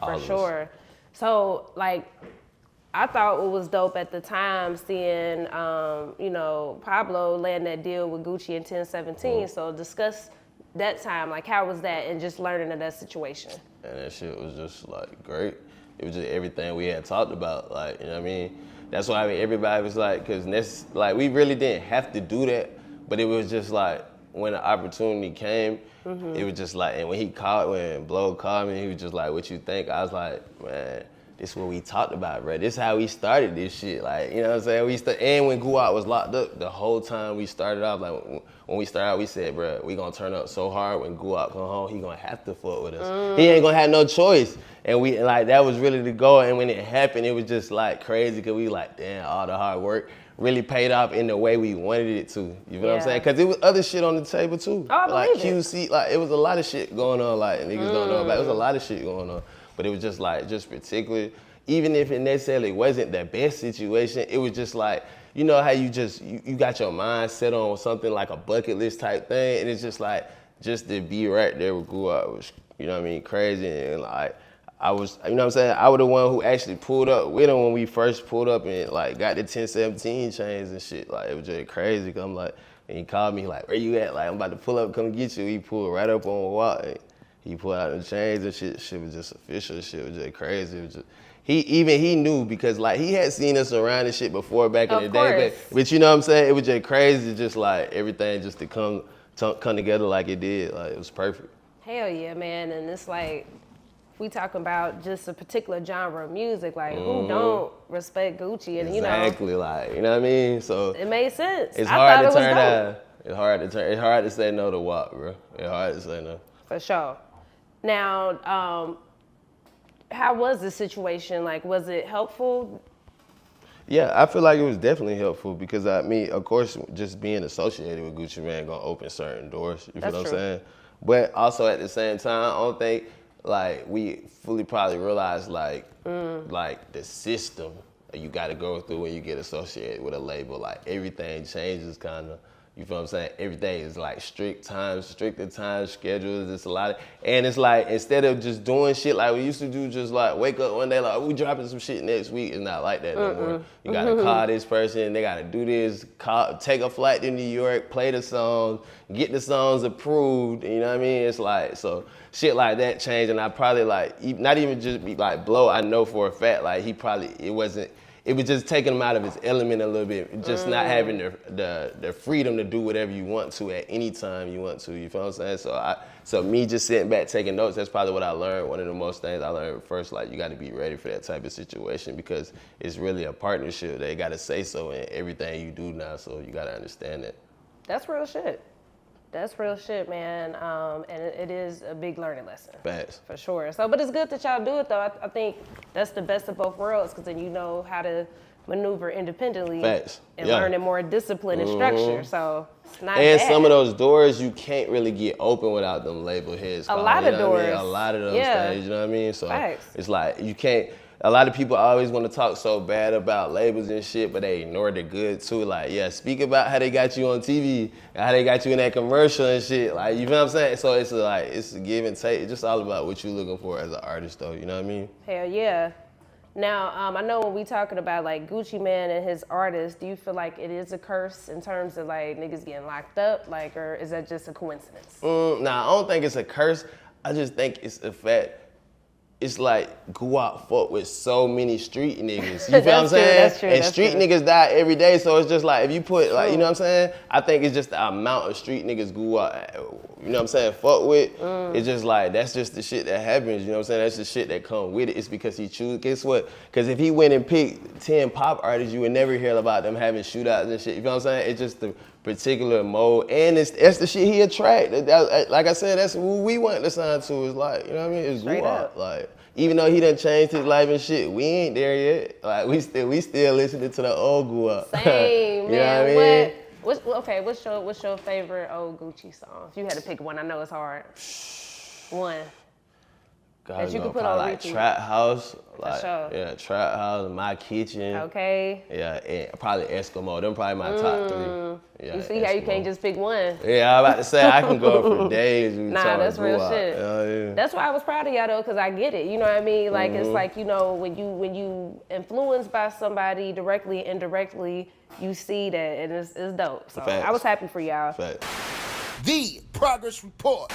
For sure. So, like, I thought it was dope at the time seeing, you know, Pablo land that deal with Gucci in 1017. So discuss that time, like how was that and just learning of that situation? And that shit was just like great. It was just everything we had talked about, like, you know what I mean? That's why everybody was like, cause like we really didn't have to do that, but it was just like when the opportunity came, it was just like, and when Blow called me, he was just like, what you think? I was like, man, this is what we talked about, bro. This is how we started this shit. Like, you know what I'm saying? And when Guap was locked up, the whole time we started off, like when we started out, we said, bro, we gonna turn up so hard when Guap come home, he gonna have to fuck with us. He ain't gonna have no choice. And we, like, that was really the goal. And when it happened, it was just like crazy, cause we like, damn, all the hard work really paid off in the way we wanted it to. You know what I'm saying? Cause it was other shit on the table too. Oh, I like believe QC, like it was a lot of shit going on, like niggas don't know about. It was a lot of shit going on. But it was just like, just particular, even if it necessarily wasn't the best situation, it was just like, you know how you just, you got your mind set on something like a bucket list type thing, and it's just like, just to be right there with Guap was, you know what I mean, crazy, and like, I was, you know what I'm saying, I was the one who actually pulled up with him when we first pulled up and like got the 1017 chains and shit, like it was just crazy, cause I'm like, and he called me like, where you at? Like, I'm about to pull up, come get you. He pulled right up on Walk. He pulled out the chains and shit. Shit was just official. Shit was just crazy. It was just, he knew because like he had seen us around and shit before back in the day. But you know what I'm saying? It was just crazy, just like everything just to come together like it did. Like it was perfect. Hell yeah, man. And it's like, we talking about just a particular genre of music, like who don't respect Gucci, and you know. Exactly, like, you know what I mean? So it made sense. It's hard to turn down. It's hard to say no to Wop, bro. It's hard to say no. For sure. Now, how was the situation? Like, was it helpful? Yeah, I feel like it was definitely helpful because I mean, of course, just being associated with Gucci Mane gonna open certain doors. You feel what I'm saying? But also at the same time, I don't think like we fully probably realize like the system you got to go through when you get associated with a label. Like everything changes kind of. You feel what I'm saying? Everything is like stricter time schedules. It's a lot and it's like instead of just doing shit like we used to do, just like wake up one day like we dropping some shit next week. It's not like that no more. You gotta call this person, they gotta do this, take a flight to New York, play the songs, get the songs approved. You know what I mean? It's like so shit like that changed, and I probably like not even just be like Blow. I know for a fact like it was just taking him out of his element a little bit, just not having the freedom to do whatever you want to at any time you want to. You feel what I'm saying? So me just sitting back taking notes, that's probably what I learned. One of the most things I learned first, like you got to be ready for that type of situation because it's really a partnership. They got to say so in everything you do now, so you got to understand that. That's real shit. That's real shit, man. And it is a big learning lesson. Facts. For sure. So, but it's good that y'all do it, though. I think that's the best of both worlds, because then you know how to maneuver independently. Facts. And learning more discipline and structure. So, it's not and bad. Some of those doors you can't really get open without them label heads. A lot of doors. I mean? A lot of those things, you know what I mean? So, Facts. It's like you can't. A lot of people always want to talk so bad about labels and shit, but they ignore the good too. Like, yeah, speak about how they got you on TV, how they got you in that commercial and shit. Like, you know what I'm saying? So it's like, it's a give and take. It's just all about what you're looking for as an artist though, you know what I mean? Hell yeah. Now, I know when we talking about like Gucci Mane and his artists, do you feel like it is a curse in terms of like niggas getting locked up? Like, or is that just a coincidence? Nah, I don't think it's a curse. I just think it's a fact. It's like Guap fuck with so many street niggas. You feel what I'm saying? That's true. And street niggas die every day, so it's just like if you put like, you know what I'm saying? I think it's just the amount of street niggas Guap, you know what I'm saying, fuck with. It's just like that's just the shit that happens. You know what I'm saying? That's the shit that come with it. It's because he choose. Guess what? Because if he went and picked 10 pop artists, you would never hear about them having shootouts and shit. You feel what I'm saying? It's just the particular mode, and that's the shit he attract. Like I said, that's who we want to sign to. Is like, you know what I mean? It's Guap. Like, even though he done changed his life and shit, we ain't there yet. Like we still listening to the old Guap. Same, you man. Know what I mean? What's your favorite old Gucci song? If you had to pick one, I know it's hard. One. God, that you could put on on like repeat. Trap House, Like, sure. Yeah, Trap House, My Kitchen. Okay. Yeah, and probably Eskimo. Them probably my top 3. Yeah, You see how you can't just pick one. Yeah, I'm about to say I can go for days. Nah, that's real shit. Yeah. That's why I was proud of y'all though, cause I get it. You know what I mean? Like it's like, you know, when you influenced by somebody directly, indirectly, you see that, and it's dope. So Facts. I was happy for y'all. Facts. The Progress Report.